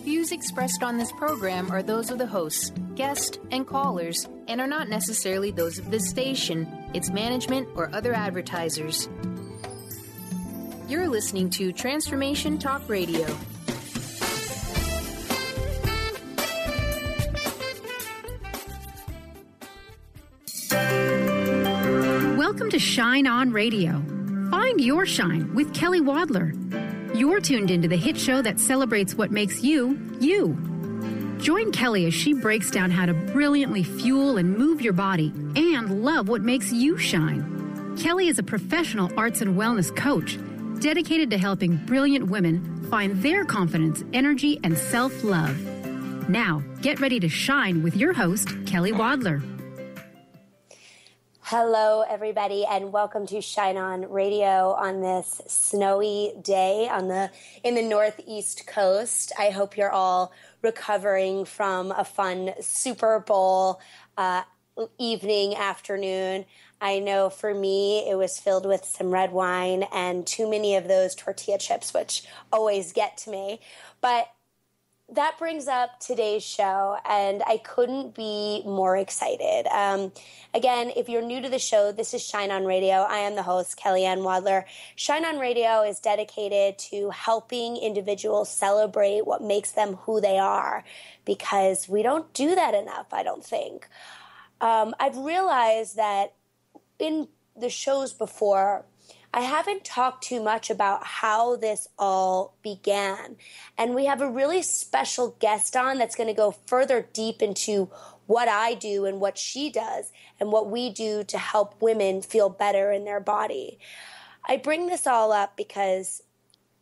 views expressed on this program are those of the hosts, guests, and callers, and are not necessarily those of this station, its management, or other advertisers. You're listening to Transformation Talk Radio. Welcome to Shine On Radio. Find your shine with Kelly Wadler. You're tuned into the hit show that celebrates what makes you, you. Join Kelly as she breaks down how to brilliantly fuel and move your body and love what makes you shine. Kelly is a professional arts and wellness coach dedicated to helping brilliant women find their confidence, energy, and self-love. Now, get ready to shine with your host, Kelly Wadler. Hello, everybody, and welcome to Shine On Radio on this snowy day in the Northeast Coast. I hope you're all recovering from a fun Super Bowl evening, afternoon. I know for me, it was filled with some red wine and too many of those tortilla chips, which always get to me. But that brings up today's show, and I couldn't be more excited. Again, if you're new to the show, this is Shine On Radio. I am the host, Kellyanne Wadler. Shine On Radio is dedicated to helping individuals celebrate what makes them who they are, because we don't do that enough, I don't think. I've realized that in the shows before, I haven't talked too much about how this all began. And we have a really special guest on that's going to go further deep into what I do and what she does and what we do to help women feel better in their body. I bring this all up because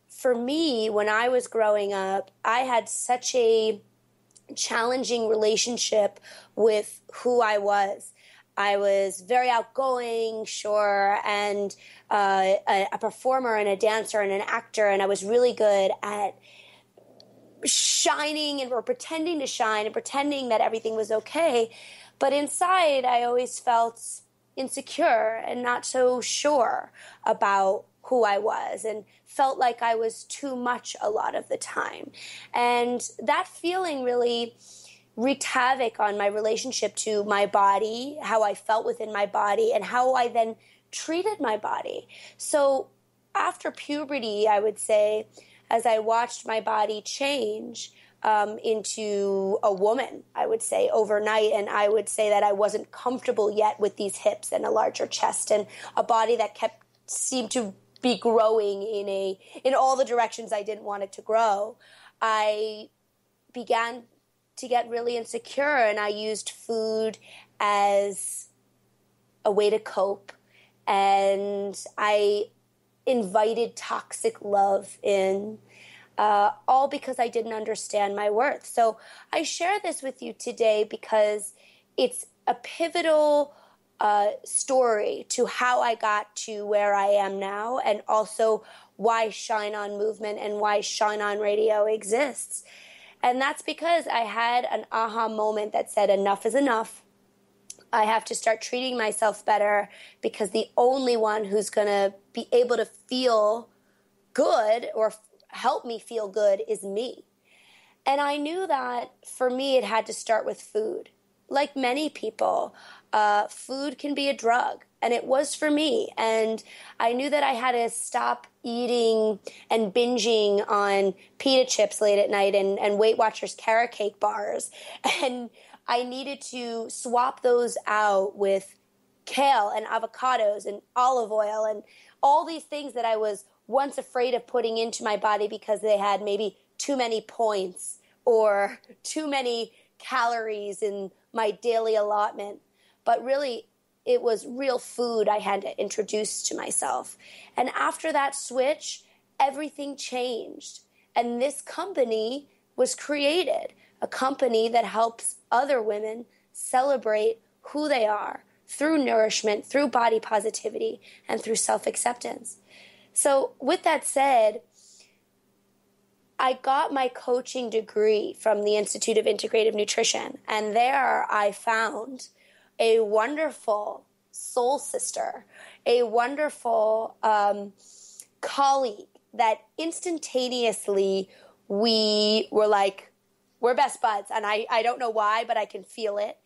for me, when I was growing up, I had such a challenging relationship with who I was. I was very outgoing, sure, and a performer and a dancer and an actor, and I was really good at shining or pretending to shine and pretending that everything was okay. But inside, I always felt insecure and not so sure about who I was and felt like I was too much a lot of the time. And that feeling really wreaked havoc on my relationship to my body, how I felt within my body, and how I then treated my body. So after puberty, I would say, as I watched my body change into a woman, I would say, overnight, and I would say that I wasn't comfortable yet with these hips and a larger chest and a body that seemed to be growing in all the directions I didn't want it to grow, I began to get really insecure, and I used food as a way to cope, and I invited toxic love in, all because I didn't understand my worth. So I share this with you today because it's a pivotal story to how I got to where I am now, and also why Shine On Movement and why Shine On Radio exists. And that's because I had an aha moment that said, enough is enough. I have to start treating myself better, because the only one who's going to be able to feel good or help me feel good is me. And I knew that for me, it had to start with food. Like many people, food can be a drug. And it was for me. And I knew that I had to stop eating and binging on pita chips late at night and Weight Watchers carrot cake bars. And I needed to swap those out with kale and avocados and olive oil and all these things that I was once afraid of putting into my body because they had maybe too many points or too many calories in my daily allotment. But really, it was real food I had to introduce to myself. And after that switch, everything changed. And this company was created, a company that helps other women celebrate who they are through nourishment, through body positivity, and through self-acceptance. So with that said, I got my coaching degree from the Institute of Integrative Nutrition. And there I found a wonderful soul sister, a wonderful colleague that instantaneously we were like we're best buds, and I don't know why, but I can feel it.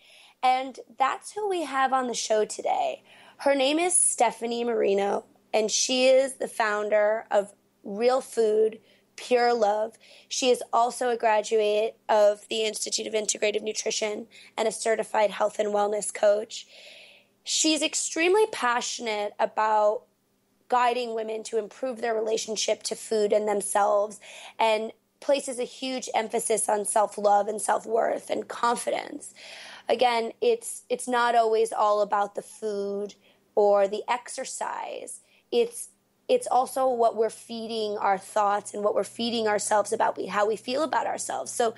And that's who we have on the show today. Her name is Stephanie Marino, and she is the founder of Real Food, Pure Love. She is also a graduate of the Institute of Integrative Nutrition and a certified health and wellness coach. She's extremely passionate about guiding women to improve their relationship to food and themselves, and places a huge emphasis on self-love and self-worth and confidence. Again, it's not always all about the food or the exercise. It's also what we're feeding our thoughts and what we're feeding ourselves about how we feel about ourselves. So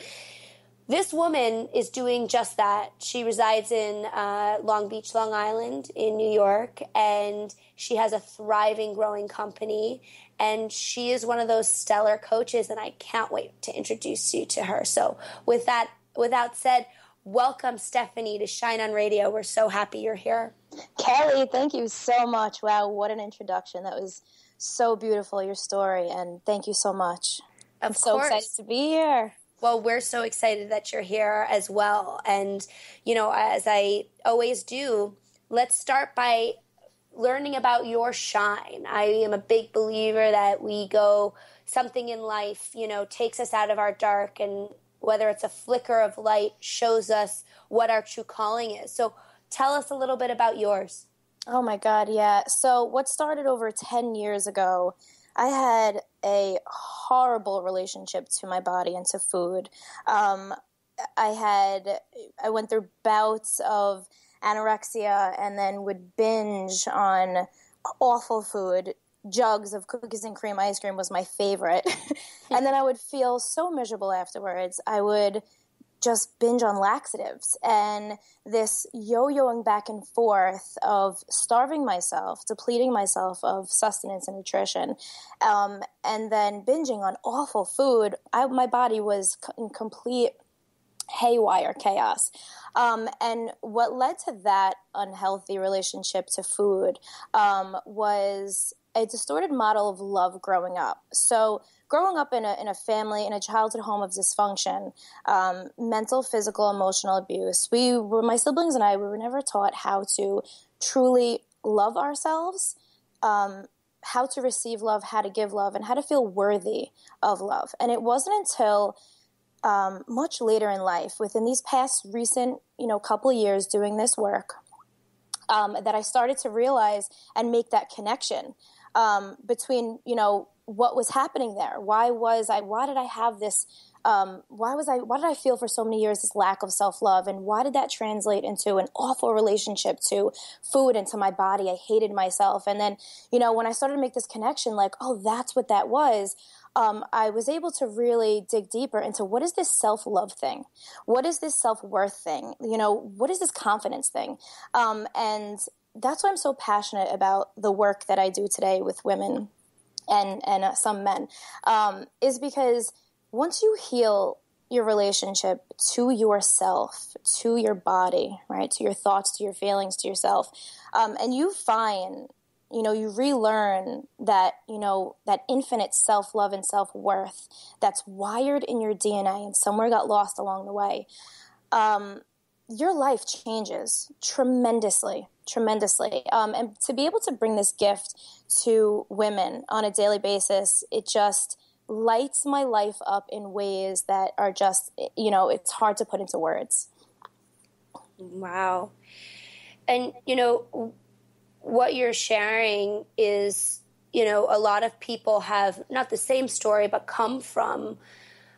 this woman is doing just that. She resides in Long Beach, Long Island in New York, and she has a thriving, growing company. And she is one of those stellar coaches, and I can't wait to introduce you to her. So without said, welcome, Stephanie, to Shine On Radio. We're so happy you're here. Kelly, thank you so much. Wow, what an introduction. That was so beautiful, your story, and thank you so much. I'm so excited to be here. Well, we're so excited that you're here as well. And, as I always do, let's start by learning about your shine. I am a big believer that something in life, takes us out of our dark, and whether it's a flicker of light, shows us what our true calling is. So tell us a little bit about yours. Oh my God, yeah. So what started over 10 years ago, I had a horrible relationship to my body and to food. I went through bouts of anorexia and then would binge on awful food. Jugs of cookies and cream ice cream was my favorite. And then I would feel so miserable afterwards. I would just binge on laxatives, and this yo-yoing back and forth of starving myself, depleting myself of sustenance and nutrition, and then binging on awful food. My body was in complete haywire chaos. And what led to that unhealthy relationship to food was a distorted model of love growing up. So growing up in a family, in a childhood home of dysfunction, mental, physical, emotional abuse, my siblings and I, we were never taught how to truly love ourselves, how to receive love, how to give love, and how to feel worthy of love. And it wasn't until much later in life, within these past recent, couple of years doing this work, that I started to realize and make that connection between, what was happening there. Why did I have this, why did I feel for so many years this lack of self-love, and why did that translate into an awful relationship to food and to my body? I hated myself. And then, when I started to make this connection, like, oh, that's what that was, I was able to really dig deeper into what is this self-love thing? What is this self-worth thing? What is this confidence thing? And that's why I'm so passionate about the work that I do today with women and some men, is because once you heal your relationship to yourself, to your body, right, to your thoughts, to your feelings, to yourself, and you find, you relearn that, that infinite self-love and self-worth that's wired in your DNA and somewhere got lost along the way, your life changes tremendously. And to be able to bring this gift to women on a daily basis, it just lights my life up in ways that are just, it's hard to put into words. Wow. And, what you're sharing is, a lot of people have not the same story, but come from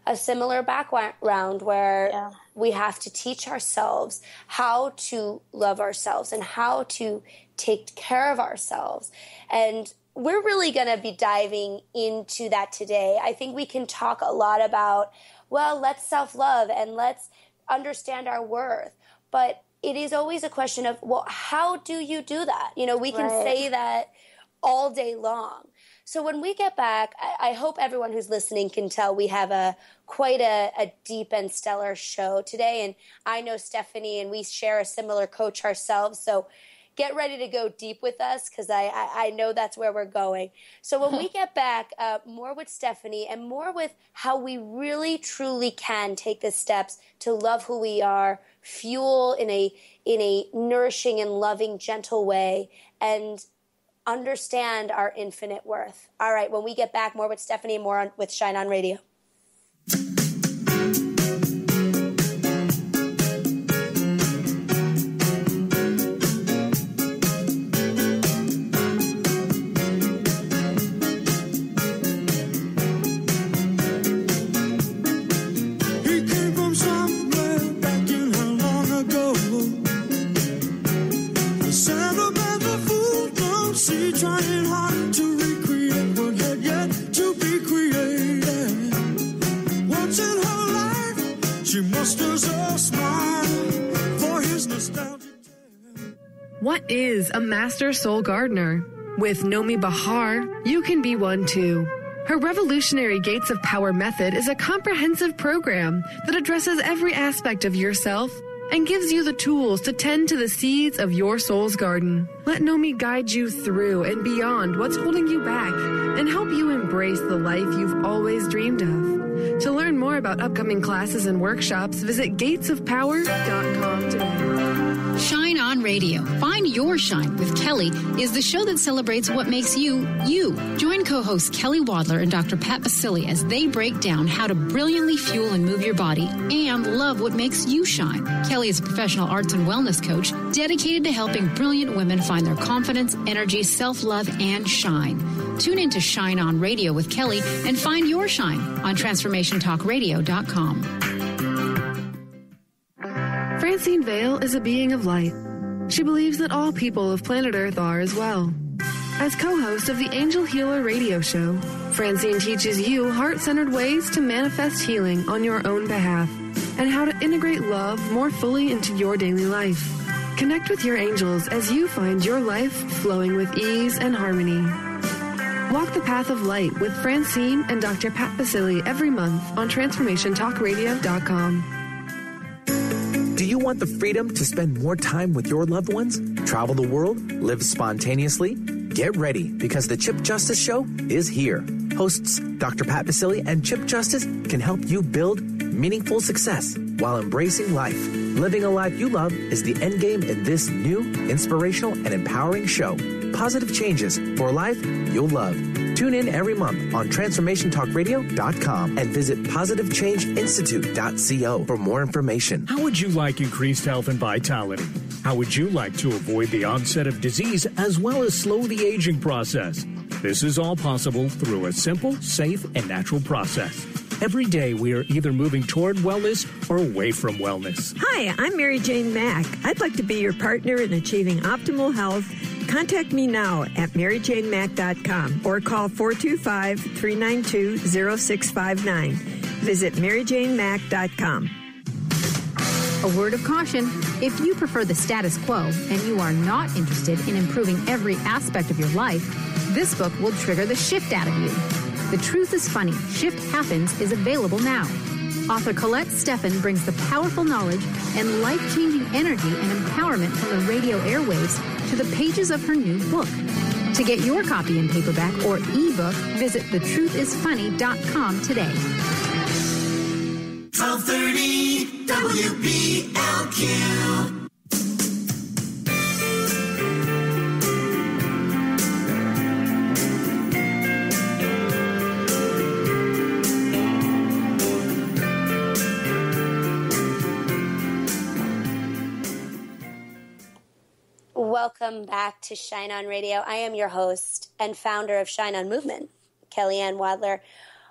a similar background where we have to teach ourselves how to love ourselves and how to take care of ourselves. And we're really going to be diving into that today. I think we can talk a lot about, let's self-love and let's understand our worth. But it is always a question of, how do you do that? We can say that all day long. So when we get back, I hope everyone who's listening can tell we have quite a deep and stellar show today. And I know Stephanie, and we share a similar coach ourselves. So get ready to go deep with us because I know that's where we're going. So when we get back, more with Stephanie and more with how we really, truly can take the steps to love who we are, fuel in a nourishing and loving, gentle way, and understand our infinite worth. All right, when we get back, more with Stephanie, more with Shine On Radio. Trying hard to recreate what had yet to be created. Once in her life, she musters a smile for his nostalgic tale. What is a master soul gardener? With Nomi Bahar, you can be one too. Her revolutionary Gates of Power method is a comprehensive program that addresses every aspect of yourself and gives you the tools to tend to the seeds of your soul's garden. Let Nomi guide you through and beyond what's holding you back and help you embrace the life you've always dreamed of. To learn more about upcoming classes and workshops, visit gatesofpower.com today. Shine On Radio. Find Your Shine with Kelly is the show that celebrates what makes you, you. Join co-hosts Kelly Wadler and Dr. Pat Basili as they break down how to brilliantly fuel and move your body and love what makes you shine. Kelly is a professional arts and wellness coach dedicated to helping brilliant women find their confidence, energy, self-love, and shine. Tune in to Shine On Radio with Kelly and find your shine on TransformationTalkRadio.com. Francine Vale is a being of light. She believes that all people of planet Earth are as well. As co-host of the Angel Healer radio show, Francine teaches you heart-centered ways to manifest healing on your own behalf and how to integrate love more fully into your daily life. Connect with your angels as you find your life flowing with ease and harmony. Walk the path of light with Francine and Dr. Pat Basili every month on TransformationTalkRadio.com. Do you want the freedom to spend more time with your loved ones? Travel the world? Live spontaneously? Get ready, because the Chip Justice Show is here. Hosts Dr. Pat Basili and Chip Justice can help you build meaningful success while embracing life. Living a life you love is the end game in this new, inspirational, and empowering show. Positive changes for a life you'll love. Tune in every month on TransformationTalkRadio.com and visit PositiveChangeInstitute.co for more information. How would you like increased health and vitality? How would you like to avoid the onset of disease as well as slow the aging process? This is all possible through a simple, safe, and natural process. Every day, we are either moving toward wellness or away from wellness. Hi, I'm Mary Jane Mack. I'd like to be your partner in achieving optimal health. Contact me now at maryjanemack.com or call 425-392-0659. Visit maryjanemack.com. A word of caution: if you prefer the status quo and you are not interested in improving every aspect of your life, this book will trigger the shift out of you. The Truth is Funny, Shift Happens is available now. Author Colette Steffen brings the powerful knowledge and life-changing energy and empowerment from the radio airwaves to the pages of her new book. To get your copy in paperback or ebook, visit thetruthisfunny.com today. 1230 WBLQ. Welcome back to Shine On Radio. I am your host and founder of Shine On Movement, Kellyanne Wadler.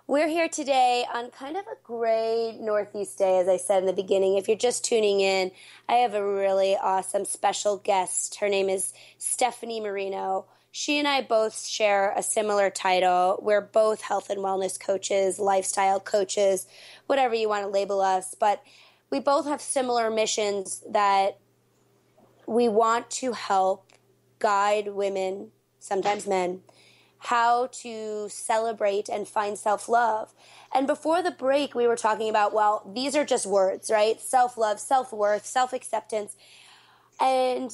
We're here today on kind of a gray northeast day, as I said in the beginning. If you're just tuning in, I have a really awesome special guest. Her name is Stephanie Marino. She and I both share a similar title. We're both health and wellness coaches, lifestyle coaches, whatever you want to label us. But we both have similar missions that we want to help guide women, sometimes men, how to celebrate and find self-love. And before the break, we were talking about, well, these are just words, right? Self-love, self-worth, self-acceptance. And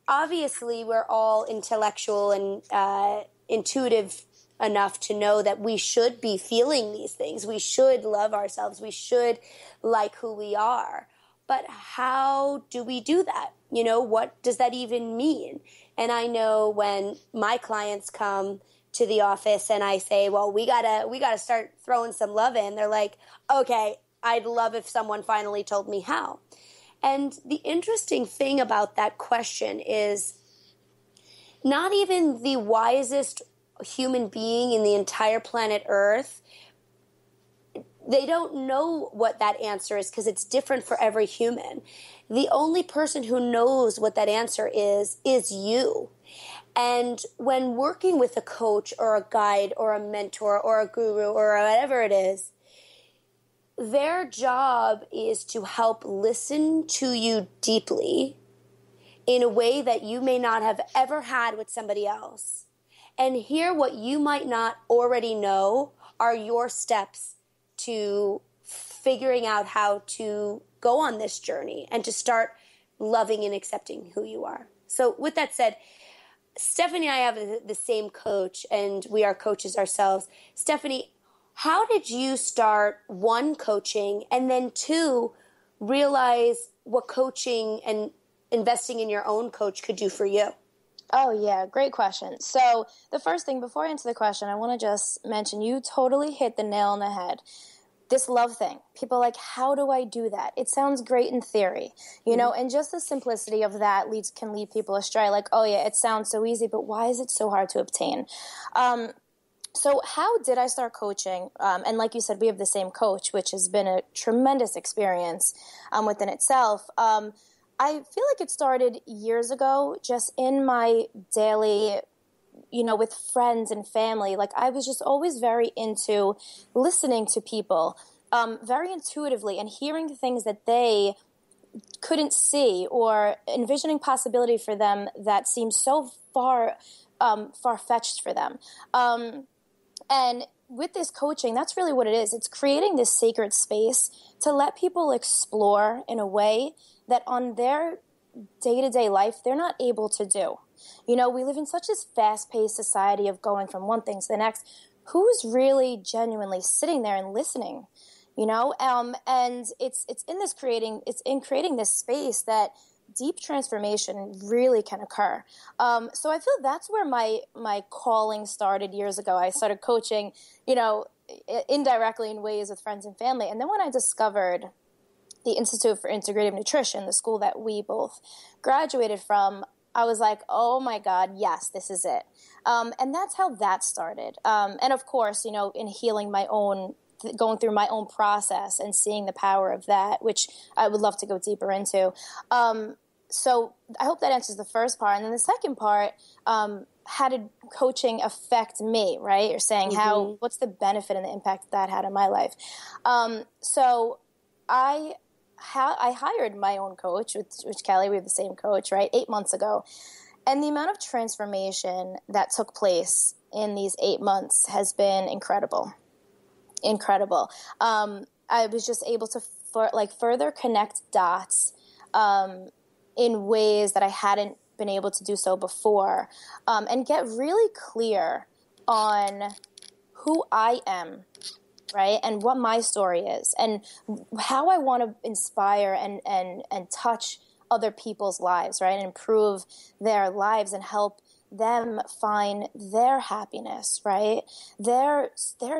obviously we're all intellectual and intuitive enough to know that we should be feeling these things. We should love ourselves. We should like who we are. But how do we do that? You know, what does that even mean? And I know when my clients come to the office and I say, well, we gotta start throwing some love in, they're like, okay, I'd love if someone finally told me how. And the interesting thing about that question is not even the wisest human being in the entire planet Earth, they don't know what that answer is because it's different for every human. The only person who knows what that answer is you. And when working with a coach or a guide or a mentor or a guru or whatever it is, their job is to help listen to you deeply in a way that you may not have ever had with somebody else, and hear what you might not already know are your steps to figuring out how to go on this journey and to start loving and accepting who you are. So with that said, Stephanie and I have the same coach, and we are coaches ourselves. Stephanie, how did you start, one, coaching, and then two, realize what coaching and investing in your own coach could do for you? Oh, yeah. Great question. So the first thing, before I answer the question, I want to just mention you totally hit the nail on the head. This love thing. People are like, how do I do that? It sounds great in theory, you know, and just the simplicity of that can lead people astray. Like, oh, yeah, it sounds so easy, but why is it so hard to obtain? So how did I start coaching? And like you said, we have the same coach, which has been a tremendous experience within itself. I feel like it started years ago, just in my daily, you know, with friends and family. Like I was just always very into listening to people very intuitively and hearing things that they couldn't see or envisioning possibility for them that seemed so far-fetched for them. And with this coaching, that's really what it is. It's creating this sacred space to let people explore in a way that on their day-to-day life, they're not able to do. You know, we live in such a fast-paced society of going from one thing to the next. Who's really genuinely sitting there and listening? You know, and it's in creating this space that deep transformation really can occur. So I feel that's where my calling started years ago. I started coaching, you know, indirectly in ways with friends and family. And then when I discovered the Institute for Integrative Nutrition, the school that we both graduated from, I was like, oh my God, yes, this is it. And that's how that started. And of course, you know, in healing going through my own process and seeing the power of that, which I would love to go deeper into. So I hope that answers the first part. And then the second part, how did coaching affect me, right? You're saying what's the benefit and the impact that had on my life? So I hired my own coach, which Kelly, we have the same coach, right? 8 months ago. And the amount of transformation that took place in these 8 months has been incredible. Incredible. I was just able to further connect dots in ways that I hadn't been able to do so before, and get really clear on who I am, right, and what my story is, and how I want to inspire and touch other people's lives, right, and improve their lives and help them find their happiness, right, their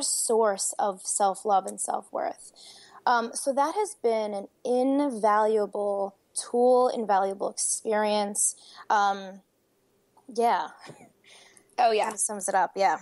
source of self-love and self-worth. So that has been an invaluable tool, invaluable experience. Yeah. Oh, yeah. That sums it up, yeah.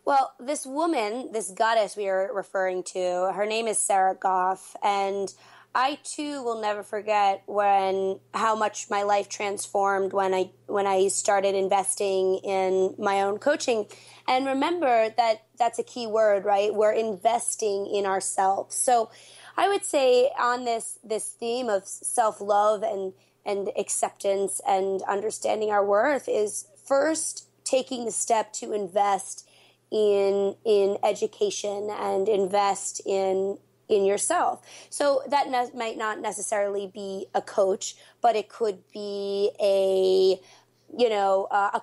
Well, this woman, this goddess we are referring to, her name is Sarah Goff, and I too will never forget how much my life transformed when I started investing in my own coaching. And remember that that's a key word, right? We're investing in ourselves. So I would say on this theme of self-love and acceptance and understanding our worth is first taking the step to invest in education and invest in in yourself. So that might not necessarily be a coach, but it could be a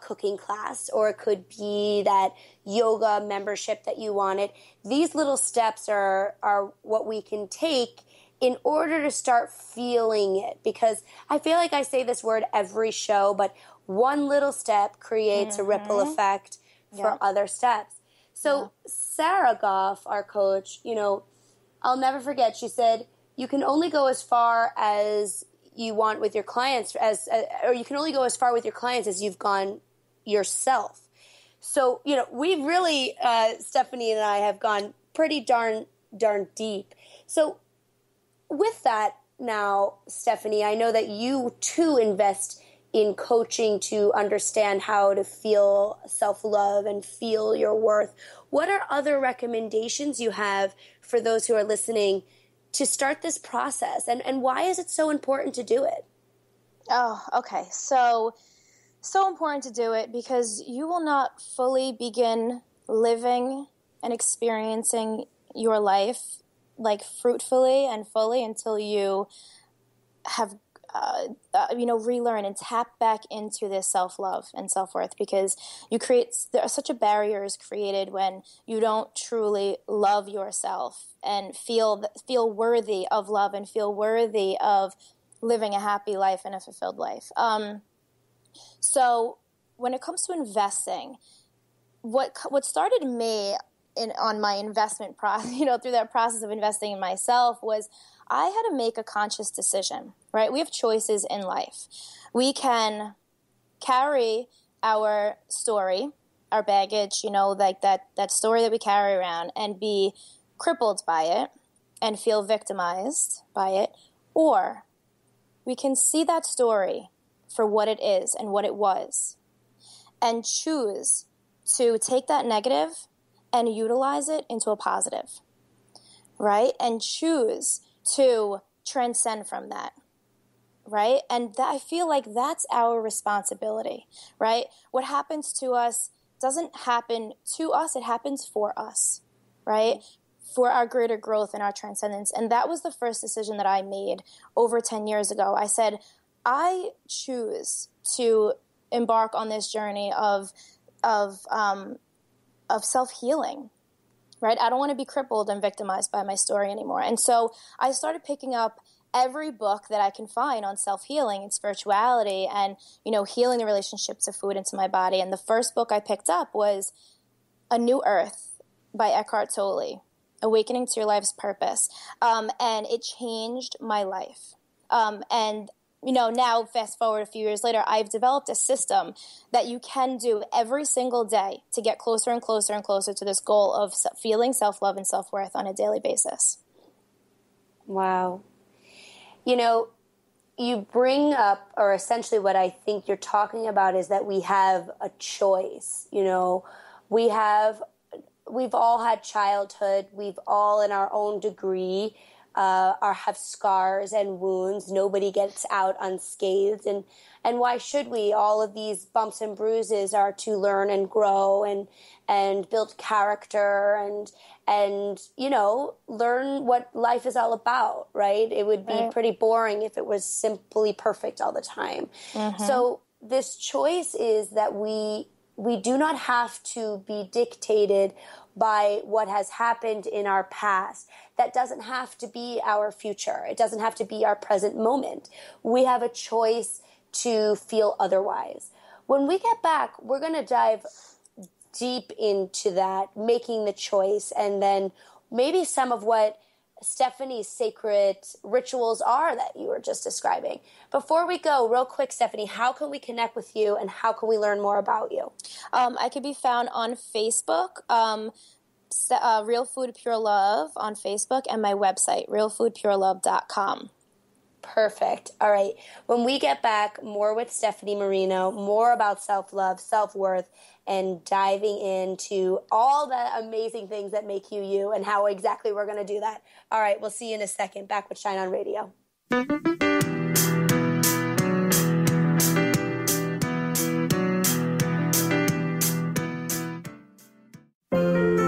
cooking class, or it could be that yoga membership that you wanted. These little steps are what we can take in order to start feeling it, because I feel like I say this word every show, but one little step creates a ripple effect for other steps. So Sarah Goff, our coach, I'll never forget, she said, you can only go as far as you want with your clients, or you can only go as far with your clients as you've gone yourself. So, we've really, Stephanie and I have gone pretty darn deep. So with that now, Stephanie, I know that you too invest in coaching to understand how to feel self-love and feel your worth. What are other recommendations you have for those who are listening to start this process? And why is it so important to do it? Oh, okay. So important to do it because you will not fully begin living and experiencing your life like fruitfully and fully until you have relearn and tap back into this self-love and self-worth, because there are such a barrier is created when you don't truly love yourself and feel worthy of love and feel worthy of living a happy life and a fulfilled life. So when it comes to investing, what started me on my investment process, through that process of investing in myself, was I had to make a conscious decision, right? We have choices in life. We can carry our story, our baggage, like that story that we carry around, and be crippled by it and feel victimized by it. Or we can see that story for what it is and what it was and choose to take that negative and utilize it into a positive, right? And choose to transcend from that, right? And I feel like that's our responsibility, right? What happens to us doesn't happen to us, it happens for us, right? For our greater growth and our transcendence. And that was the first decision that I made over 10 years ago. I said, I choose to embark on this journey of self-healing, right? I don't want to be crippled and victimized by my story anymore. And so I started picking up every book that I can find on self-healing and spirituality and, healing the relationship to food and to my body. And the first book I picked up was A New Earth by Eckhart Tolle, Awakening to Your Life's Purpose. And it changed my life. And now fast forward a few years later, I've developed a system that you can do every single day to get closer and closer and closer to this goal of feeling self-love and self-worth on a daily basis. Wow. You bring up, or essentially what I think you're talking about is that we have a choice. We've all had childhood. We've all, in our own degree, have scars and wounds. Nobody gets out unscathed. And why should we? All of these bumps and bruises are to learn and grow and build character and learn what life is all about, right? It would be pretty boring if it was simply perfect all the time. Mm-hmm. So this choice is that we do not have to be dictated by what has happened in our past. That doesn't have to be our future. It doesn't have to be our present moment. We have a choice to feel otherwise. When we get back, we're going to dive deep into that, making the choice, and then maybe some of what Stephanie's sacred rituals are that you were just describing. Before we go, real quick, Stephanie, how can we connect with you and how can we learn more about you? I can be found on Facebook, Real Food Pure Love on Facebook, and my website, realfoodpurelove.com. Perfect. All right. When we get back, more with Stephanie Marino, more about self-love, self-worth, and diving into all the amazing things that make you you and how exactly we're going to do that. All right. We'll see you in a second. Back with Shine On Radio.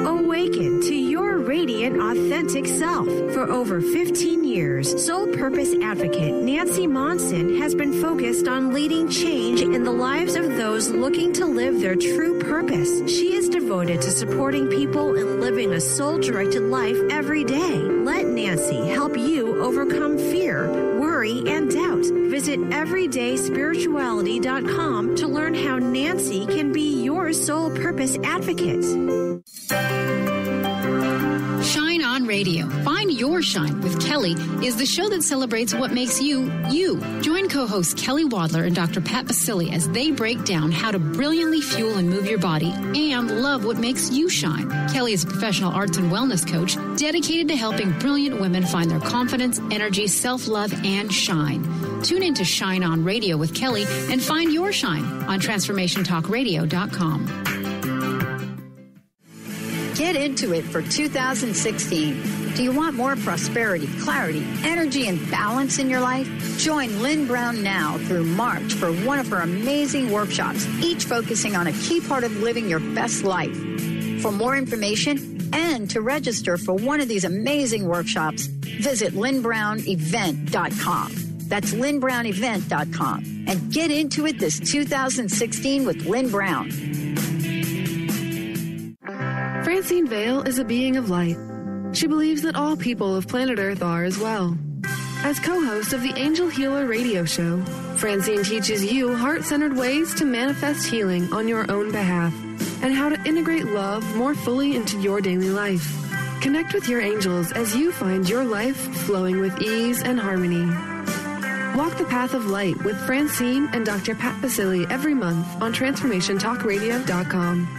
Awaken to your radiant, authentic self. For over 15 years, Soul Purpose Advocate Nancy Monson has been focused on leading change in the lives of those looking to live their true purpose. She is devoted to supporting people in living a soul-directed life every day. Let Nancy help you overcome fear, worry, and doubt. Visit everydayspirituality.com to learn how Nancy can be your soul purpose advocate. Shine On Radio. Find Your Shine with Kelly is the show that celebrates what makes you, you. Join co-hosts Kelly Wadler and Dr. Pat Basili as they break down how to brilliantly fuel and move your body and love what makes you shine. Kelly is a professional arts and wellness coach dedicated to helping brilliant women find their confidence, energy, self-love, and shine. Tune in to Shine On Radio with Kelly and find your shine on TransformationTalkRadio.com. Get into it for 2016. Do you want more prosperity, clarity, energy, and balance in your life? Join Lynn Brown now through March for one of her amazing workshops, each focusing on a key part of living your best life. For more information and to register for one of these amazing workshops, visit lynnbrownevent.com. That's lynnbrownevent.com. And get into it this 2016 with Lynn Brown. Francine Vale is a being of light. She believes that all people of planet Earth are as well. As co-host of the Angel Healer radio show, Francine teaches you heart-centered ways to manifest healing on your own behalf and how to integrate love more fully into your daily life. Connect with your angels as you find your life flowing with ease and harmony. Walk the path of light with Francine and Dr. Pat Basili every month on TransformationTalkRadio.com.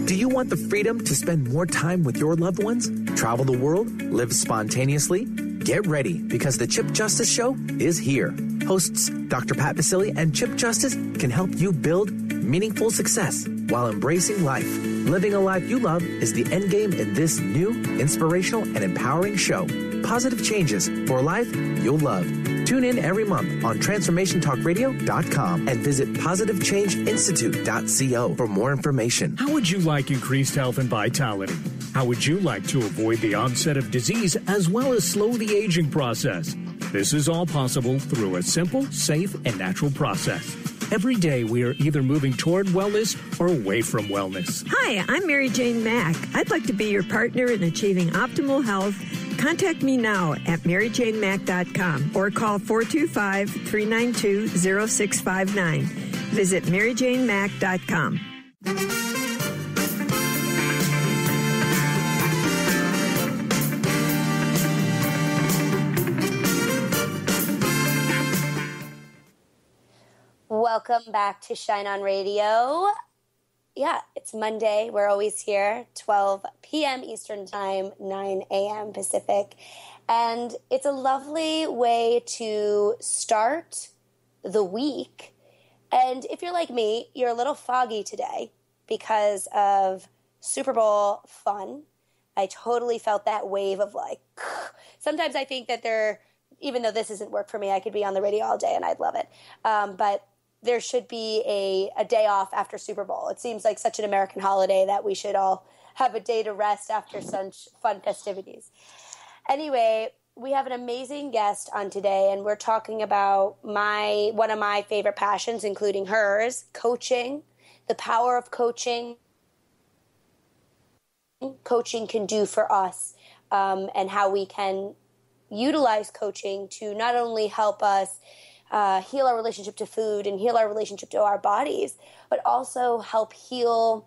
Do you want the freedom to spend more time with your loved ones? Travel the world? Live spontaneously? Get ready, because the Chip Justice Show is here. Hosts Dr. Pat Basili and Chip Justice can help you build meaningful success while embracing life. Living a life you love is the end game in this new, inspirational, and empowering show. Positive changes for a life you'll love. Tune in every month on TransformationTalkRadio.com and visit PositiveChangeInstitute.co for more information. How would you like increased health and vitality? How would you like to avoid the onset of disease as well as slow the aging process? This is all possible through a simple, safe, and natural process. Every day, we are either moving toward wellness or away from wellness. Hi, I'm Mary Jane Mack. I'd like to be your partner in achieving optimal health. Contact me now at maryjanemack.com or call 425-392-0659. Visit maryjanemack.com. Welcome back to Shine On Radio. Yeah, it's Monday. We're always here, 12 p.m. Eastern Time, 9 a.m. Pacific. And it's a lovely way to start the week. And if you're like me, you're a little foggy today because of Super Bowl fun. I totally felt that wave of like, sometimes I think that even though this isn't work for me, I could be on the radio all day and I'd love it. But there should be a day off after Super Bowl. It seems like such an American holiday that we should all have a day to rest after such fun festivities. Anyway, we have an amazing guest on today, and we're talking about one of my favorite passions, including hers, coaching, the power of coaching can do for us, and how we can utilize coaching to not only help us heal our relationship to food and heal our relationship to our bodies, but also help heal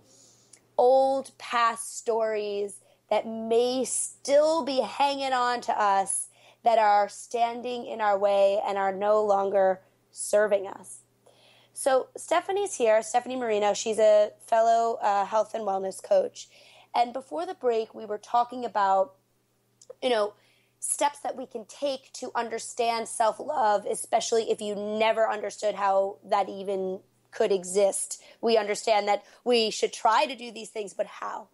old past stories that may still be hanging on to us, that are standing in our way and are no longer serving us. So Stephanie's here, Stephanie Marino. She's a fellow health and wellness coach. And before the break, we were talking about, steps that we can take to understand self-love, especially if you never understood how that even could exist. We understand that we should try to do these things, but how?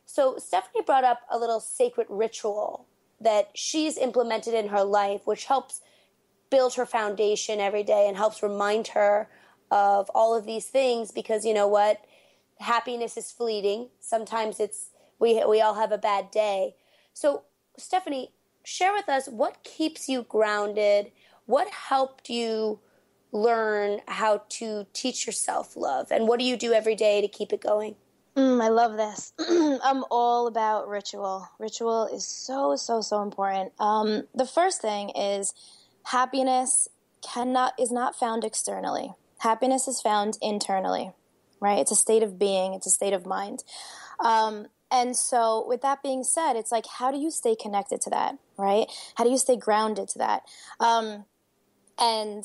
So Stephanie brought up a little sacred ritual that she's implemented in her life, which helps build her foundation every day and helps remind her of all of these things, because you know what? Happiness is fleeting. Sometimes it's We all have a bad day. So, Stephanie, share with us what keeps you grounded. What helped you learn how to teach yourself love? And what do you do every day to keep it going? I love this. I'm all about ritual. Ritual is so, so, so important. The first thing is happiness is not found externally. Happiness is found internally, right? It's a state of being. It's a state of mind. And so with that being said, it's like, how do you stay connected to that, right? How do you stay grounded to that? And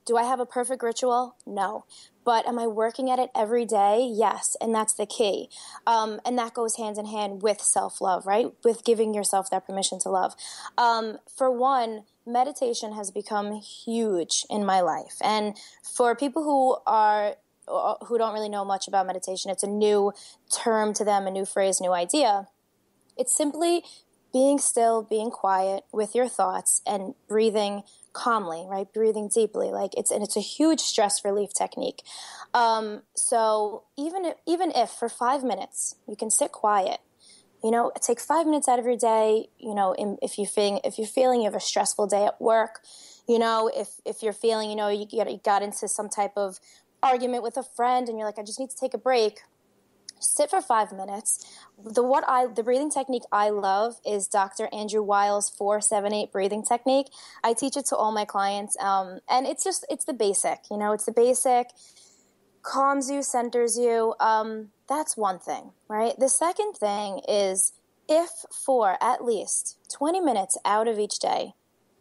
do I have a perfect ritual? No. But am I working at it every day? Yes. And that's the key. And that goes hand in hand with self-love, right? With giving yourself that permission to love. For one, meditation has become huge in my life. And for people who don't really know much about meditation, it's a new term to them, a new phrase, new idea. It's simply being still, being quiet with your thoughts and breathing calmly, right? Breathing deeply. It's a huge stress relief technique. So even if for 5 minutes you can sit quiet, take 5 minutes out of your day, if you're feeling you have a stressful day at work, if you're feeling, you got into some type of argument with a friend and you're like, I just need to take a break. Sit for 5 minutes. The breathing technique I love is Dr. Andrew Weil's 4-7-8 breathing technique. I teach it to all my clients. And it's the basic, it's the basic, calms you, centers you. That's one thing, right? The second thing is, if for at least 20 minutes out of each day,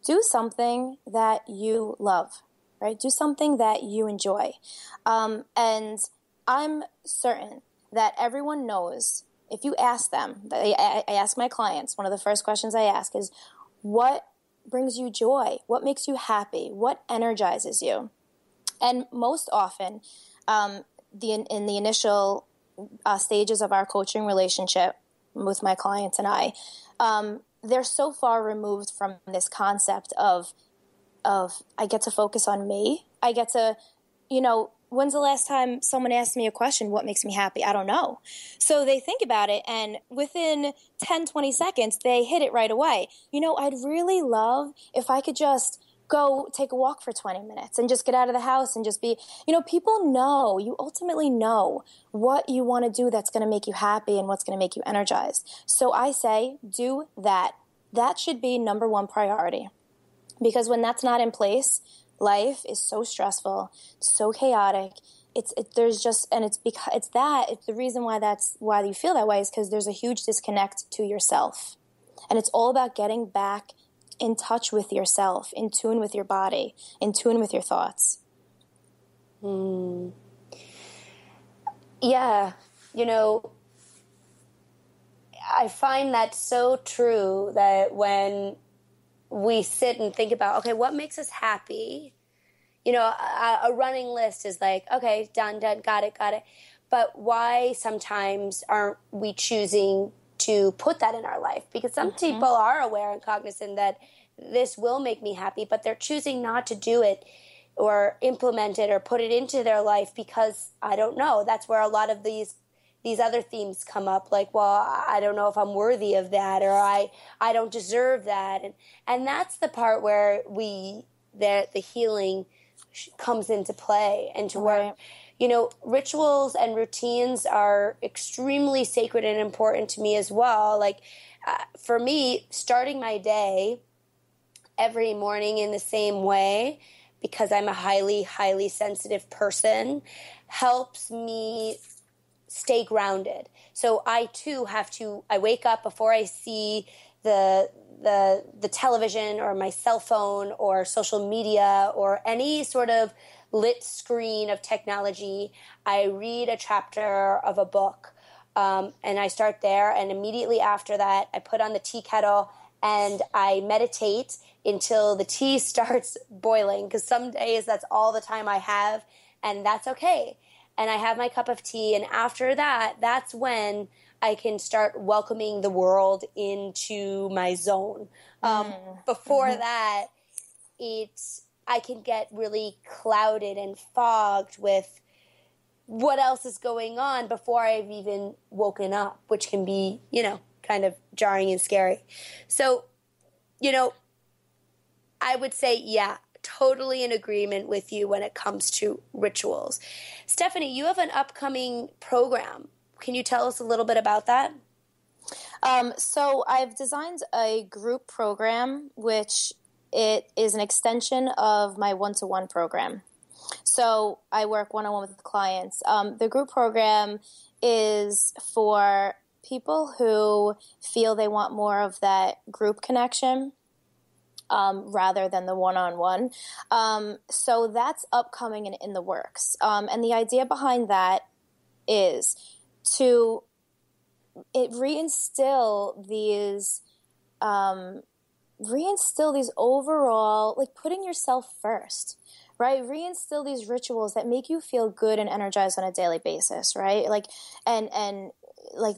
do something that you love, right? Do something that you enjoy. And I'm certain that everyone knows, if you ask them, I ask my clients, one of the first questions I ask is, what brings you joy? What makes you happy? What energizes you? And most often, in the initial stages of our coaching relationship with my clients and I, they're so far removed from this concept of I get to focus on me. I get to, when's the last time someone asked me a question, what makes me happy? I don't know. So they think about it, and within 10, 20 seconds, they hit it right away. I'd really love if I could just go take a walk for 20 minutes and just get out of the house and just be, people know, you ultimately know what you want to do that's going to make you happy and what's going to make you energized. So I say, do that. That should be number one priority. Because when that's not in place, life is so stressful, so chaotic. The reason why you feel that way is because there's a huge disconnect to yourself. And it's all about getting back in touch with yourself, in tune with your body, in tune with your thoughts. Yeah. I find that so true, that when we sit and think about, okay, what makes us happy? A running list is like, okay, done, got it. But why sometimes aren't we choosing to put that in our life? Because some people are aware and cognizant that this will make me happy, but they're choosing not to do it or implement it or put it into their life because, I don't know, that's where a lot of these other themes come up, like, well, I don't know if I'm worthy of that, or I don't deserve that. And that's the part where the healing comes into play, and to where, rituals and routines are extremely sacred and important to me as well. Like, for me, starting my day every morning in the same way, because I'm a highly, highly sensitive person, helps me stay grounded. So I too I wake up before I see the television or my cell phone or social media or any sort of lit screen of technology. I read a chapter of a book, and I start there. And immediately after that, I put on the tea kettle and I meditate until the tea starts boiling, because some days that's all the time I have, and that's okay. And I have my cup of tea, and after that, that's when I can start welcoming the world into my zone. Before that, I can get really clouded and fogged with what else is going on before I've even woken up, which can be, kind of jarring and scary. So, I would say, yeah, totally in agreement with you when it comes to rituals. Stephanie, you have an upcoming program. Can you tell us a little bit about that? So I've designed a group program, which it is an extension of my one-to-one program. So I work one-on-one with clients. The group program is for people who feel they want more of that group connection rather than the one-on-one. So that's upcoming and in the works. And the idea behind that is to reinstill these overall, like putting yourself first, right? Reinstill these rituals that make you feel good and energized on a daily basis, right? Like, and like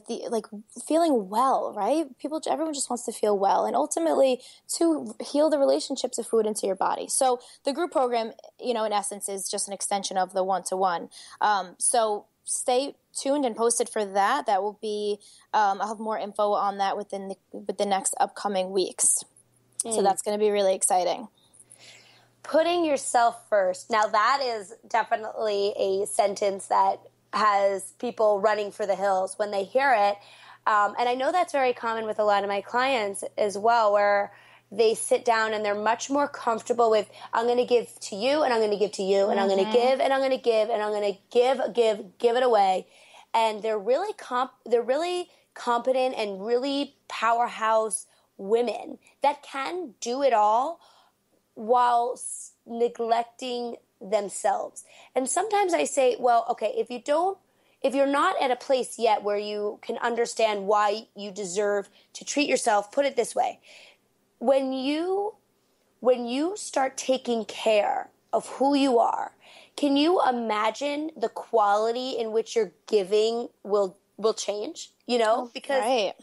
feeling well, right? Everyone just wants to feel well, and ultimately to heal the relationships of food into your body. So the group program, in essence, is just an extension of the one-to-one. So stay tuned and posted for that. That will be, I'll have more info on that within the next upcoming weeks. So that's going to be really exciting. Putting yourself first. Now that is definitely a sentence that has people running for the hills when they hear it. And I know that's very common with a lot of my clients as well, where they sit down and they're much more comfortable with, I'm going to give to you, and I'm going to give to you, and I'm going to give, and I'm going to give, and I'm going to give it away. And they're really competent and really powerhouse women that can do it all while neglecting themselves. And sometimes I say, well, okay, if you're not at a place yet where you can understand why you deserve to treat yourself, put it this way. When you start taking care of who you are, can you imagine the quality in which your giving will change? Because right.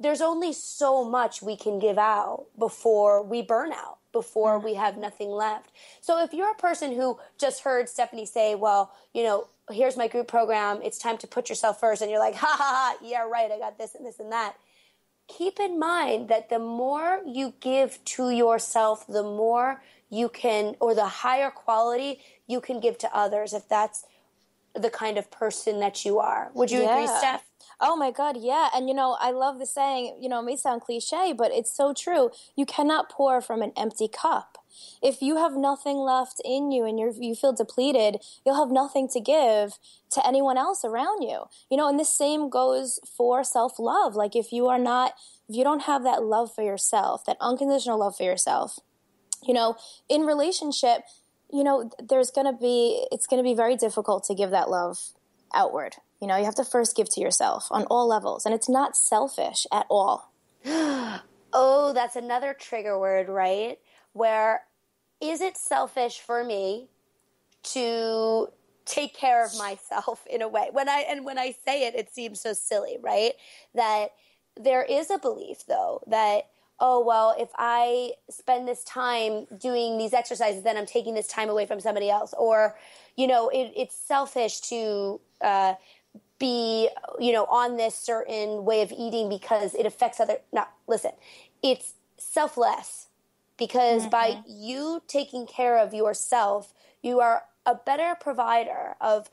There's only so much we can give out before we burn out, before we have nothing left. So if you're a person who just heard Stephanie say, well, here's my group program, it's time to put yourself first, and you're like, ha, ha, ha, yeah, right, I got this and this and that. Keep in mind that the more you give to yourself, the more you can, or the higher quality you can give to others, if that's the kind of person that you are. Would you agree, Steph? Oh my God, yeah. And I love the saying, it may sound cliche, but it's so true. You cannot pour from an empty cup. If you have nothing left in you and you feel depleted, you'll have nothing to give to anyone else around you. And the same goes for self-love. Like if you don't have that love for yourself, that unconditional love for yourself, in relationship, it's going to be very difficult to give that love outward. You have to first give to yourself on all levels, and it's not selfish at all. Oh, that's another trigger word, right? Where is it selfish for me to take care of myself in a way? When I say it, it seems so silly, right? That there is a belief, though, that, oh, well, if I spend this time doing these exercises, then I'm taking this time away from somebody else. Or, it's selfish to be, on this certain way of eating because it affects other. No, listen, it's selfless, because by you taking care of yourself, you are a better provider of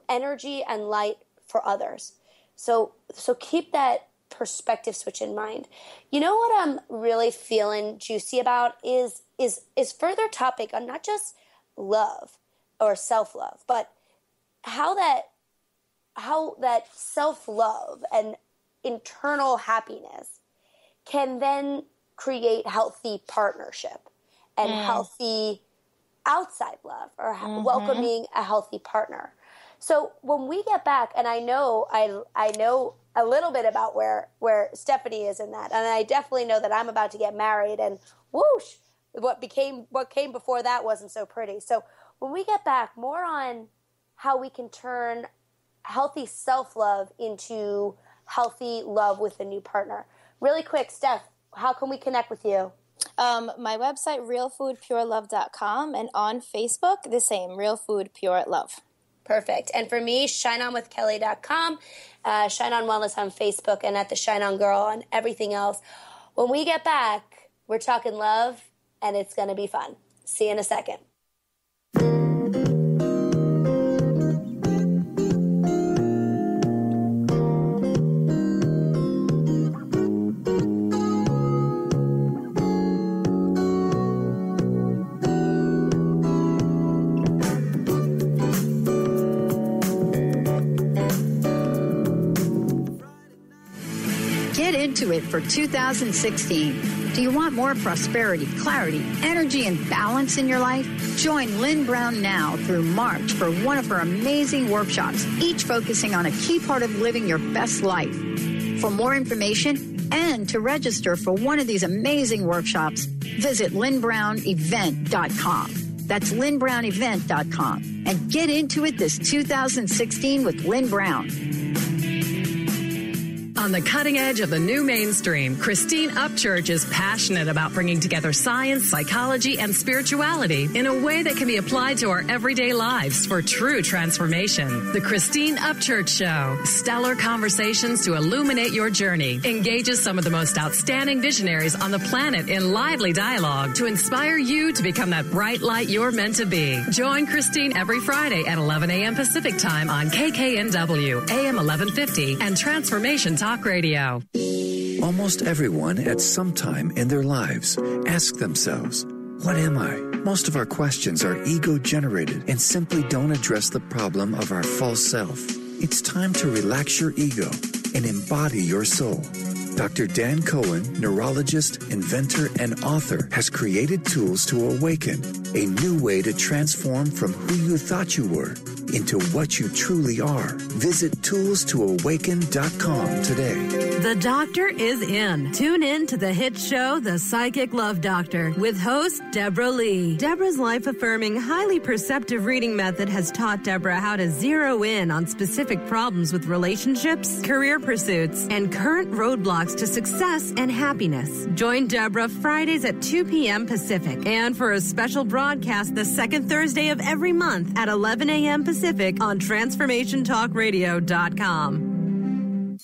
energy and light for others. So keep that perspective switch in mind. You know what I'm really feeling juicy about is further topic on not just love or self-love, but how that self-love and internal happiness can then create healthy partnership and healthy outside love, or welcoming a healthy partner. So when we get back, and I know a little bit about where Stephanie is in that, and I definitely know that I'm about to get married, and whoosh, what came before that wasn't so pretty. So when we get back, more on how we can turn healthy self-love into healthy love with a new partner. Really quick, Steph, how can we connect with you? My website, realfoodpurelove.com, and on Facebook, the same, Real Food Pure Love. Perfect. And for me, shineonwithkelly.com, Shine On Wellness on Facebook, and at the Shine On Girl on everything else. When we get back, we're talking love, and it's going to be fun. See you in a second. Get into it for 2016. Do you want more prosperity, clarity, energy, and balance in your life? Join Lynn Brown now through March for one of her amazing workshops, each focusing on a key part of living your best life. For more information and to register for one of these amazing workshops, visit lynnbrownevent.com. That's lynnbrownevent.com. And get into it this 2016 with Lynn Brown. On the cutting edge of the new mainstream, Christine Upchurch is passionate about bringing together science, psychology, and spirituality in a way that can be applied to our everyday lives for true transformation. The Christine Upchurch Show, stellar conversations to illuminate your journey, engages some of the most outstanding visionaries on the planet in lively dialogue to inspire you to become that bright light you're meant to be. Join Christine every Friday at 11 a.m. Pacific Time on KKNW, AM 1150, and Transformation Talk Radio. Almost everyone at some time in their lives ask themselves, what am I? Most of our questions are ego-generated and simply don't address the problem of our false self. It's time to relax your ego and embody your soul. Dr. Dan Cohen, neurologist, inventor, and author, has created tools to awaken, a new way to transform from who you thought you were into what you truly are. Visit toolstoawaken.com today. The doctor is in. Tune in to the hit show, The Psychic Love Doctor, with host Deborah Lee. Deborah's life-affirming, highly perceptive reading method has taught Deborah how to zero in on specific problems with relationships, career pursuits, and current roadblocks to success and happiness. Join Deborah Fridays at 2 p.m. Pacific, and for a special broadcast the second Thursday of every month at 11 a.m. Pacific on TransformationTalkRadio.com.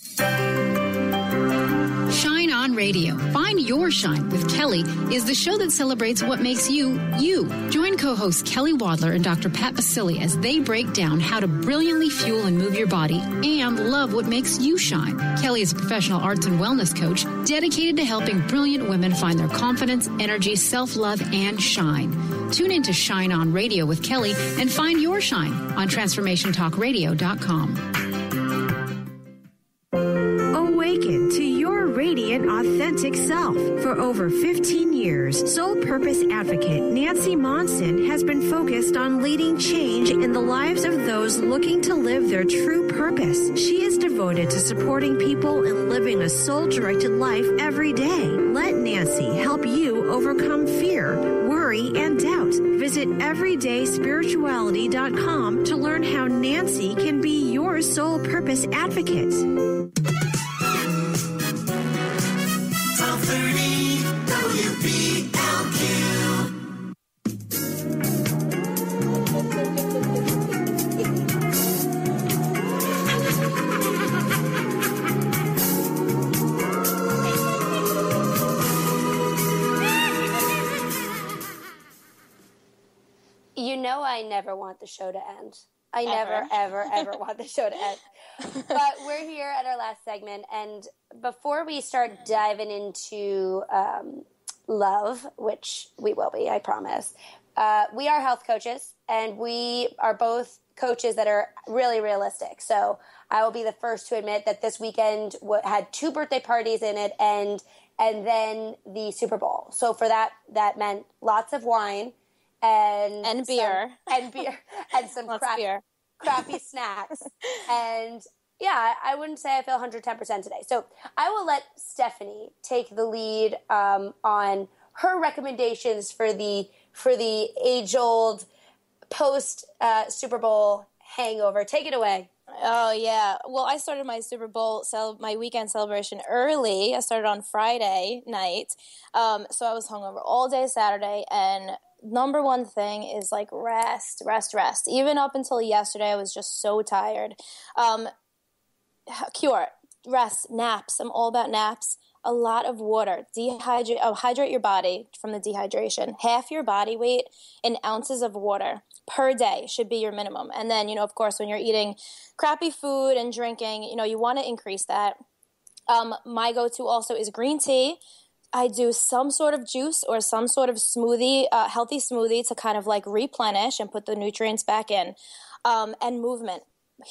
Shine On Radio. Find Your Shine with Kelly is the show that celebrates what makes you, you. Join co-hosts Kelly Wadler and Dr. Pat Basili as they break down how to brilliantly fuel and move your body and love what makes you shine. Kelly is a professional arts and wellness coach dedicated to helping brilliant women find their confidence, energy, self-love, and shine. Tune in to Shine On Radio with Kelly and find your shine on TransformationTalkRadio.com. Awaken to your radiant, authentic self. For over 15 years, Soul Purpose Advocate Nancy Monson has been focused on leading change in the lives of those looking to live their true purpose. She is devoted to supporting people in living a soul-directed life every day. Let Nancy help you overcome fear, worry, and doubt. Visit everydayspirituality.com to learn how Nancy can be your soul purpose advocate. 1230 WBLQ. You know I never want the show to end. I never, ever want the show to end. But we're here at our last segment, and before we start diving into love, which we will be, I promise, we are health coaches, and we are both coaches that are really realistic. So I will be the first to admit that this weekend had 2 birthday parties in it, and then the Super Bowl. So for that meant lots of wine. And beer. And some crappy snacks. And yeah, I wouldn't say I feel 110% today. So I will let Stephanie take the lead on her recommendations for the age-old post Super Bowl hangover. Take it away. Oh, yeah. Well, I started my Super Bowl, my weekend celebration early. I started on Friday night. So I was hungover all day Saturday. And number one thing is like rest. Even up until yesterday, I was just so tired. Cure, rest, naps. I'm all about naps. A lot of water. Hydrate your body from the dehydration. Half your body weight in ounces of water per day should be your minimum. And then, of course, when you're eating crappy food and drinking, you want to increase that. My go-to also is green tea. I do some sort of juice or some sort of smoothie, healthy smoothie to kind of like replenish and put the nutrients back in. And movement.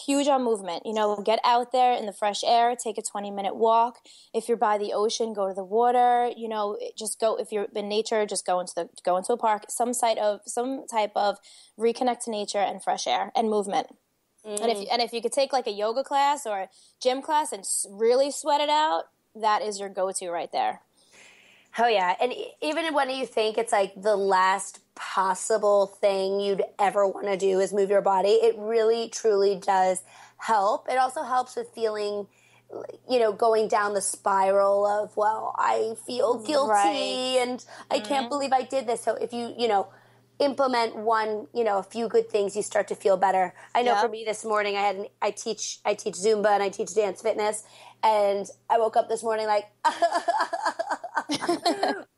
Huge on movement. Get out there in the fresh air, take a 20-minute walk. If you're by the ocean, go to the water. Just go. If you're in nature, just go into a park. Some type of reconnect to nature and fresh air and movement. And if you could take like a yoga class or a gym class and really sweat it out, that is your go-to right there. Oh, yeah. And even when you think it's like the last possible thing you'd ever want to do is move your body, it really, truly does help. It also helps with feeling, going down the spiral of, well, I feel guilty and I can't believe I did this. So if you, implement one, a few good things, you start to feel better. I know for me this morning, I teach Zumba and I teach dance fitness. And I woke up this morning like,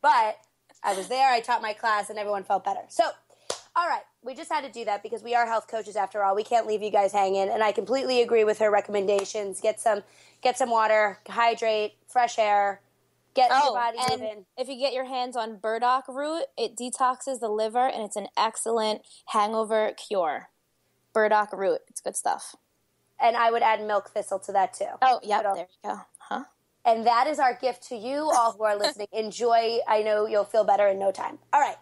but I was there, I taught my class, and everyone felt better. So, all right, we just had to do that because we are health coaches after all. We can't leave you guys hanging, and I completely agree with her recommendations. Get some water, hydrate, fresh air, get your body moving. If you get your hands on burdock root, it detoxes the liver, and it's an excellent hangover cure. Burdock root, it's good stuff. And I would add milk thistle to that too. Oh, yeah, there you go. Huh? And that is our gift to you all who are listening. Enjoy. I know you'll feel better in no time. All right.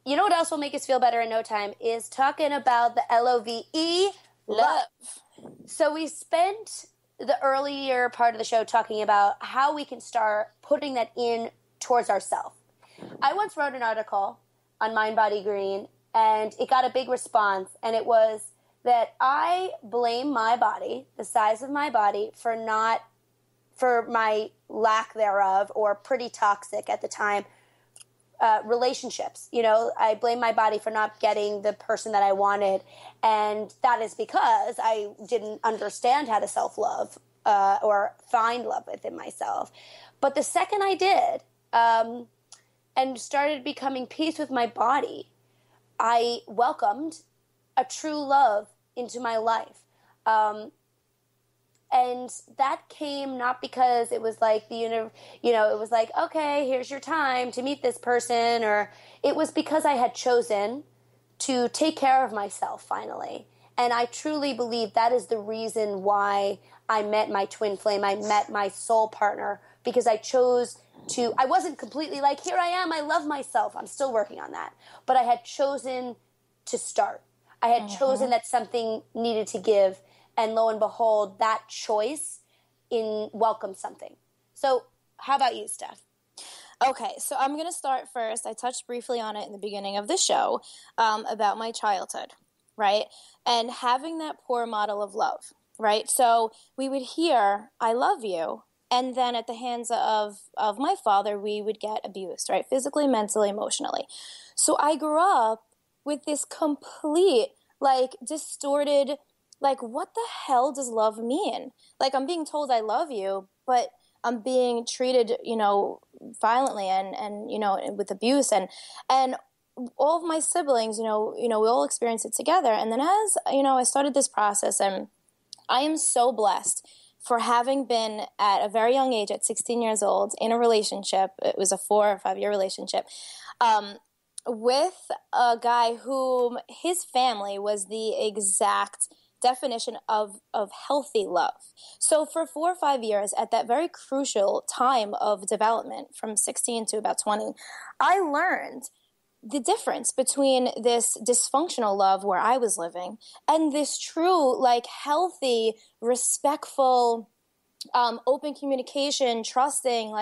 You know what else will make us feel better in no time is talking about the LOVE, love. So we spent the earlier part of the show talking about how we can start putting that in towards ourselves. I once wrote an article on Mind Body Green, and it got a big response, and it was that I blame my body, the size of my body, for my lack thereof, or pretty toxic at the time, relationships. I blame my body for not getting the person that I wanted, and that is because I didn't understand how to self-love or find love within myself. But the second I did, and started becoming peace with my body, I welcomed a true love into my life. And that came not because it was like it was like, okay, here's your time to meet this person, or it was because I had chosen to take care of myself finally. And I truly believe that is the reason why I met my twin flame. I met my soul partner because I chose to, I wasn't completely like, here I am, I love myself. I'm still working on that. But I had chosen to start. I had chosen that something needed to give, and lo and behold, that choice welcomed something. So how about you, Steph? Okay, so I'm going to start first. I touched briefly on it in the beginning of the show about my childhood, right? And having that poor model of love, right? So we would hear, I love you, and then at the hands of my father, we would get abused, right? Physically, mentally, emotionally. So I grew up with this complete, distorted, what the hell does love mean? I'm being told I love you, but I'm being treated, violently and with abuse. And all of my siblings, we all experience it together. And then as, I started this process, and I am so blessed for having been at a very young age, at 16 years old, in a relationship. It was a 4 or 5 year relationship, with a guy whom his family was the exact definition of healthy love. So for 4 or 5 years, at that very crucial time of development, from 16 to about 20, I learned the difference between this dysfunctional love where I was living and this true, healthy, respectful, open communication, trusting,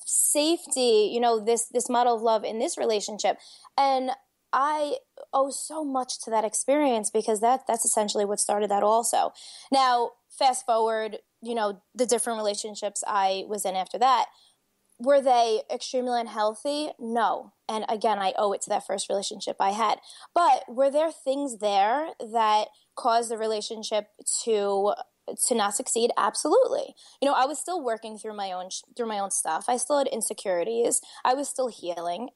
safety, this model of love in this relationship. And I owe so much to that experience because that's essentially what started that also. Now, fast forward, the different relationships I was in after that. Were they extremely unhealthy? No. And again, I owe it to that first relationship I had. But were there things there that caused the relationship to not succeed? Absolutely. I was still working through my own stuff. I still had insecurities. I was still healing.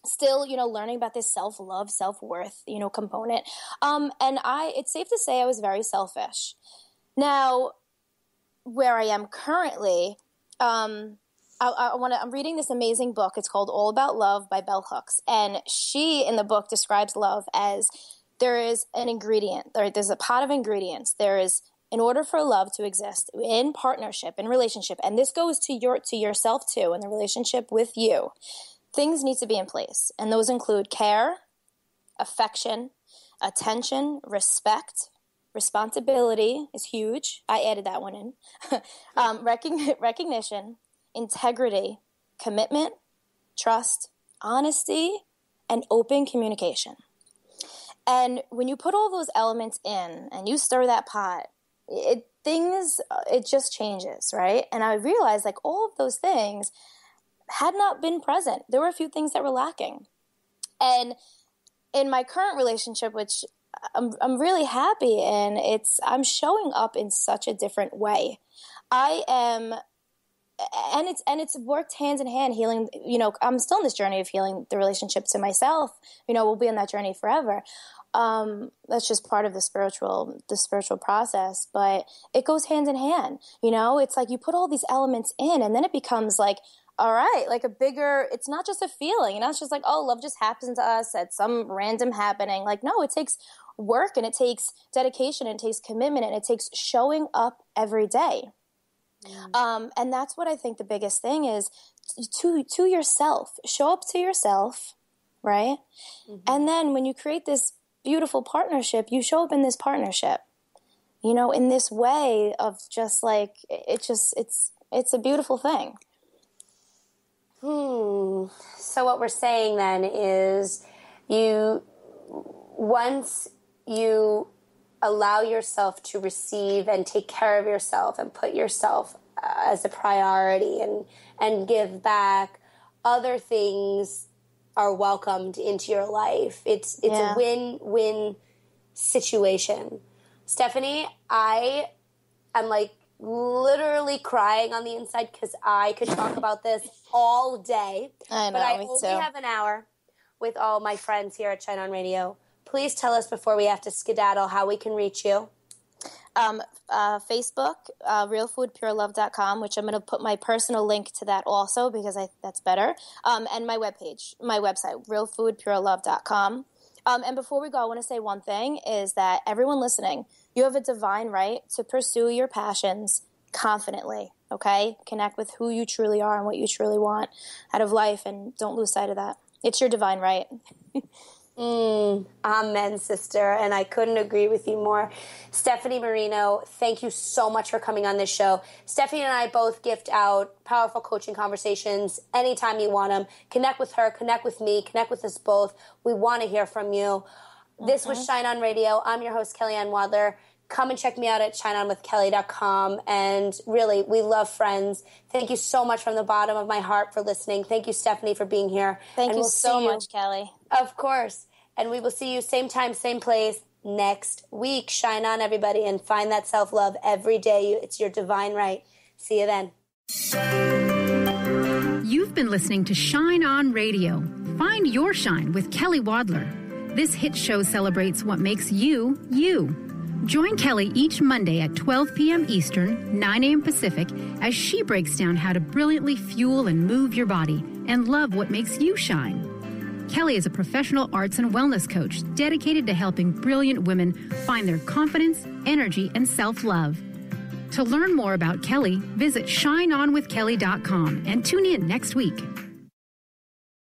Still, learning about this self-love, self-worth, component. And it's safe to say I was very selfish. Now, where I am currently, I'm reading this amazing book. It's called All About Love by Bell Hooks. And she, in the book, describes love as there is an ingredient. There's a pot of ingredients. There is, in order for love to exist in partnership, in relationship, and this goes to yourself too, in the relationship with you, things need to be in place. And those include care, affection, attention, respect. Responsibility is huge. I added that one in. Recognition, integrity, commitment, trust, honesty, and open communication. And when you put all those elements in and you stir that pot, it just changes, right? And I realized like all of those things had not been present. There were a few things that were lacking. And in my current relationship, which I'm really happy in, I'm showing up in such a different way. I am, and it's worked hand in hand, healing, I'm still in this journey of healing the relationship to myself. We'll be on that journey forever. That's just part of the spiritual process, but it goes hand in hand. It's like you put all these elements in and then it becomes like, all right, like it's not just a feeling, it's just like, oh, love just happens to us at some random happening. Like, no, it takes work and it takes dedication and it takes commitment and it takes showing up every day. And that's what I think the biggest thing is to yourself. Show up to yourself, right? Mm-hmm. And then when you create this beautiful partnership, you show up in this partnership, in this way of just like, it's a beautiful thing. So what we're saying then is once you allow yourself to receive and take care of yourself and put yourself as a priority and give back, other things are welcomed into your life. It's a win-win situation. Stephanie, I am like literally crying on the inside because I could talk about this all day. I know, but I me only too. have an hour with all my friends here at Shine On Radio. Please tell us before we have to skedaddle how we can reach you. Facebook, realfoodpurelove.com, which I'm going to put my personal link to that also because that's better. And my website, realfoodpurelove.com. And before we go, I want to say one thing is that everyone listening, you have a divine right to pursue your passions confidently, okay? Connect with who you truly are and what you truly want out of life, and don't lose sight of that. It's your divine right. Amen, sister. And I couldn't agree with you more. Stephanie Marino, thank you so much for coming on this show. Stephanie and I both gift out powerful coaching conversations anytime you want them. Connect with her, connect with me, connect with us both. We want to hear from you. This was Shine On Radio. I'm your host, Kellyanne Wadler. Come and check me out at shineonwithkelly.com. And really, we love friends. Thank you so much from the bottom of my heart for listening. Thank you, Stephanie, for being here. Thank you so much, Kelly. Of course. And we will see you same time, same place next week. Shine on, everybody, and find that self-love every day. It's your divine right. See you then. You've been listening to Shine On Radio. Find your shine with Kelly Wadler. This hit show celebrates what makes you, you. Join Kelly each Monday at 12 p.m. Eastern, 9 a.m. Pacific, as she breaks down how to brilliantly fuel and move your body and love what makes you shine. Kelly is a professional arts and wellness coach dedicated to helping brilliant women find their confidence, energy, and self-love. To learn more about Kelly, visit shineonwithkelly.com and tune in next week.